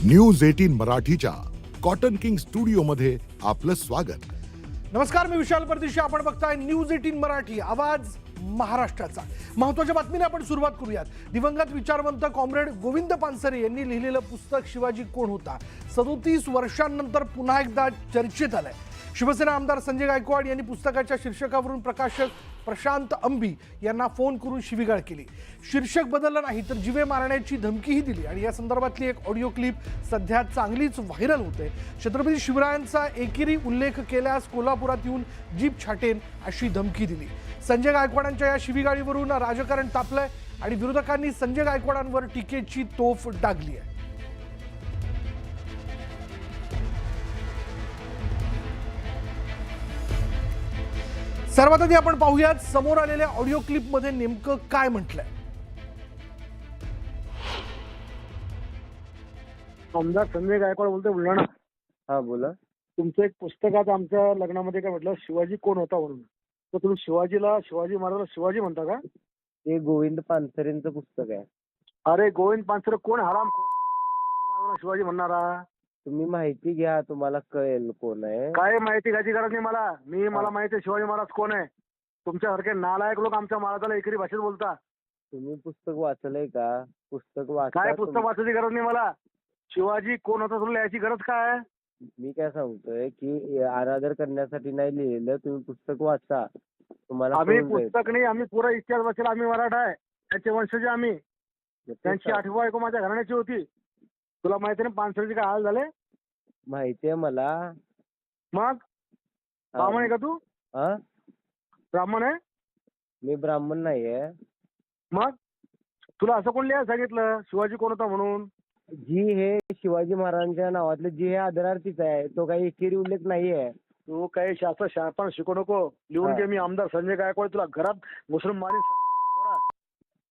News 18 मराठीच्या cotton king studio मध्ये आपलं स्वागत। नमस्कार, मी विशाल परदेशी। आपण बघताय न्यूज 18 मराठी, आवाज महाराष्ट्राचा। महत्त्वाच्या बातमीने आपण सुरुवात करूयात। दिवंगत विचारवंत कॉम्रेड गोविंद पानसरे यांनी लिहिलेलं पुस्तक शिवाजी कोण होता 37 वर्षांनंतर पुन्हा एकदा चर्चेत आलंय। शिवसेना आमदार संजय गायकवाड यांनी पुस्तकाच्या शीर्षकावरून प्रकाशक प्रशांत अंबी यांना फोन करून शिवीगाळ केली। शीर्षक बदललं नाही तर जीवे मारण्याची धमकीही दिली आणि या संदर्भातली एक ऑडिओ क्लिप सध्या चांगलीच व्हायरल होते। छत्रपती शिवरायांचा एकेरी उल्लेख केल्यास कोल्हापुरात येऊन जीप छाटेन अशी धमकी दिली। संजय गायकवाडांच्या या शिवीगाळीवरून राजकारण तापलंय आणि विरोधकांनी संजय गायकवाडांवर टीकेची तोफ डागली आहे। सर्वात आधी आपण पाहूयात समोर आलेल्या ऑडिओ क्लिप मध्ये नेमकं काय म्हटलंय। आमदार संजय गायकवाड बोलतोय बुलढाणा। हा बोला। तुमचं एक पुस्तक आज आमच्या लग्नामध्ये काय म्हटलं, शिवाजी कोण होता म्हणून। तर तुम्ही शिवाजी महाराजाला शिवाजी म्हणता का? ते गोविंद पानसरेंचं पुस्तक आहे। अरे गोविंद पानसरे कोण हराम महाराजाला शिवाजी म्हणणारा? तुम्ही माहिती घ्या, तुम्हाला कळेल कोण आहे। काय माहिती घ्यायची गरज नाही मला माहिती आहे शिवाजी महाराज कोण आहे। तुमच्यासारखे नालायक लोक आमच्या महाराजाला एकेरी भाषेत बोलता। तुम्ही पुस्तक वाचलंय का? पुस्तक काय पुस्तक वाचायची गरज नाही मला। शिवाजी कोण होता तुला याची गरज काय? मी काय सांगतोय की आराधर करण्यासाठी नाही लिहिलेलं, तुम्ही पुस्तक वाचा, तुम्हाला आम्ही कळून जाईल। पुस्तक नाही, आम्ही पुरा इतिहास वाचला। आम्ही मराठा आहे, त्याचे वंशज आम्ही। त्यांची 8वी बायको माझ्या घराण्याची होती। तुला माहिती नाही पानसरेचे काय हाल झाले? माहिती आहे मला। मग ब्राह्मण आहे का तू? हा, ब्राह्मण आहे? मी ब्राह्मण नाहीये। मग तुला असं कोण लिहायला सांगितलं शिवाजी कोण होता म्हणून? जी हे शिवाजी महाराजांच्या नावातले जी हे आदरार्थीच आहे, तो काही एकेरी उल्लेख नाहीये। तू काही शास्त्र शिकू नको। लिहून घे, मी आमदार संजय गायकवाड तुला घरात घुसून मारीन।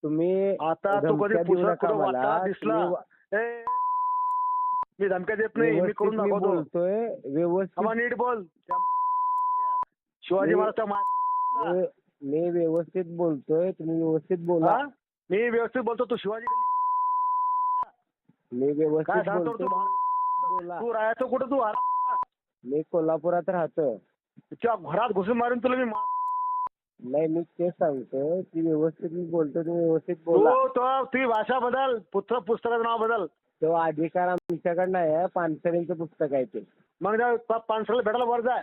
तुम्ही आता तू कधी धमक्या देऊ पुस्तक नका कुठं मला। वाचला दिसला? ए, मी धमक्या देत नाही, मी करून व्यवस्थित मी दाखवतो। बोलतोय, व्यवस्थित नीट बोल। शिवाजी महाराजचा मी व्यवस्थित बोलतोय, तुम्ही व्यवस्थित बोला। मी व्यवस्थित बोलतो, तू शिवाजी मी काय व्यवस्थित सांगतो बोलतोय, बोला। तू राहायचं कुठं? तू मी कोल्हापुरात राहतो। तुझ्या घरात घुसून मारून तुला मी नाही, मी तेच सांगतोय की व्यवस्थित मी बोलतोय, तुम्ही व्यवस्थित बोला। तुझी भाषा बदल, पुस्तकाचं नाव बदल। तो अधिकार आमच्याकडे नाही आहे, पानसरेंचं पुस्तक आहे ते। मग पानसरेला भेटायला वर जाय।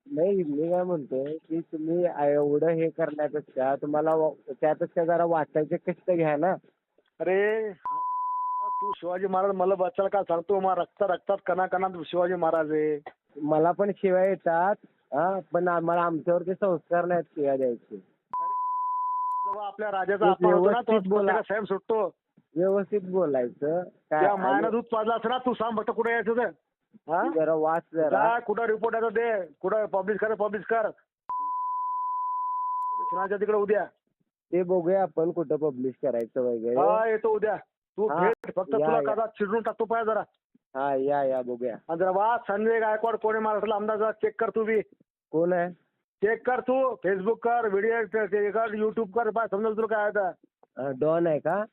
नाही, मी काय म्हणतोय की तुम्ही एवढं हे करण्यापेक्षा तुम्हाला त्यापेक्षा जरा वाचायचे कष्ट घ्या ना। अरे तू शिवाजी महाराज मला बचायला का सांगतो? मग रक्तात कणाकणात शिवाजी महाराज आहे। मला पण शिव्या येतात, हा, पण आम्हाला आमच्यावरती संस्कार नाहीत शिव्या द्यायचे। जेव्हा आपल्या राजाचा अपमान होतो ना, तो साहेब सुटतो। व्यवस्थित बोलायचं। त्या मायानं दूध पाजला असं ना, तू सांग फक्त कुठे यायचं ते? जरा वाच, जरा कुठं रिपोर्ट यायचं दे, कुठं पब्लिश कर। तिकडे उद्या ते बघूया आपण कुठं पब्लिश करायचं वगैरे। हा, येतो उद्या। तू भेट, फक्त तुला कदा चिडून टाकतो पाय जरा। हा, या बघूया। आणि जरा वा संजय गायकवाड कोणी महाराष्ट्राला आमदार जरा चेक कर। तू बी कोण आहे चेक कर, तू फेसबुक कर, व्हिडिओ कर, युट्यूब कर, पाय समजेल तुला काय आता। डॉन आहे का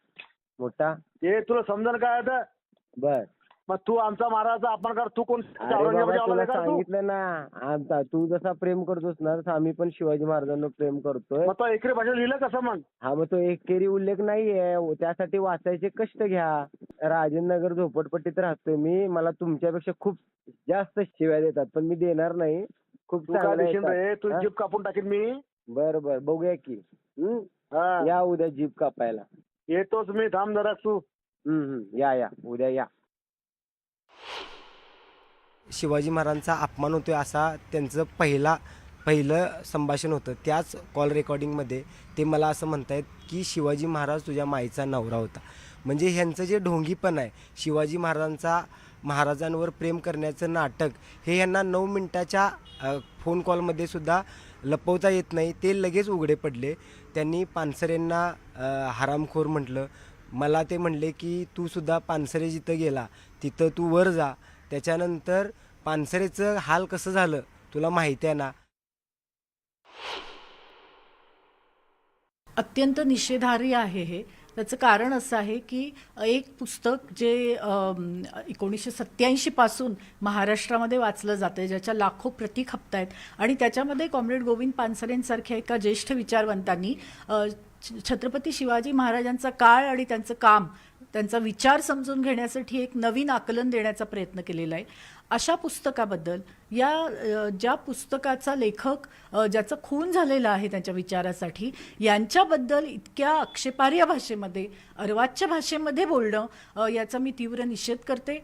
मोठा? ते तुला समजेल काय आता। बर, मग तू आमचा महाराजाचा अपमान कर। तू कोण? तुला औरंगजेबाचा सांगितलं ना, तू जसा प्रेम करतोस ना तसं आम्ही पण शिवाजी महाराजांना प्रेम करतोय। मग तो एकेरी भाषेत लिहिलं कसं मग? हा, मग तो एकेरी उल्लेख नाहीये, त्यासाठी वाचायचे कष्ट घ्या। राजेंद्रनगर झोपडपट्टीत राहतोय मी, मला तुमच्यापेक्षा खूप जास्त शिव्या देतात, पण मी देणार नाही। खूप तू काय चांगलं देशील रे? आहे। तू जीप कापून टाकीन मी। बर, बघूया की। या उद्या जीप कापायला। येतोच मी, थांब जरा तू। या उद्या या। शिवाजी महाराजांचा अपमान होतोय असा त्यांचं पहिलं संभाषण होतं। त्याच कॉल रेकॉर्डिंगमध्ये ते मला असं म्हणतायत की शिवाजी महाराज तुझ्या माईचा नवरा होता। म्हणजे ह्यांचं जे ढोंगीपण आहे, शिवाजी महाराजांवर प्रेम करण्याचं नाटक, हे यांना 9 मिनिटाच्या फोन कॉलमध्ये सुद्धा लपवता येत नाही। ते लगेच उघडे पडले। त्यांनी पानसरेंना हरामखोर म्हटलं। मला ते म्हणले की तू सुद्धा पानसरे जिथं गेला तिथं तू वर जा। त्याच्यानंतर पानसरेचं हाल कसं झालं तुला माहिती आहे ना। अत्यंत निषेधार्ह आहे हे। त्याचं कारण असं आहे की एक पुस्तक जे 1987 पासून महाराष्ट्रामध्ये वाचलं जातं, ज्याच्या लाखो प्रती खपतायत आणि त्याच्यामध्ये कॉम्रेड गोविंद पानसरेंसारख्या एका ज्येष्ठ विचारवंतांनी छत्रपती शिवाजी महाराजांचा काळ आणि त्यांचं काम, त्यांचा विचार समजून घेण्यासाठी एक नवीन आकलन देण्याचा प्रयत्न केलेला आहे. अशा पुस्तकाबद्दल ज्या पुस्तकाचा लेखक ज्याचं खून झालेलं आहे त्यांच्या विचारासाठी, यांच्याबद्दल इतक्या आक्षेपार्ह भाषेमध्ये, अर्वाच्य भाषेमध्ये बोलणं याचा मी तीव्र निषेध करते.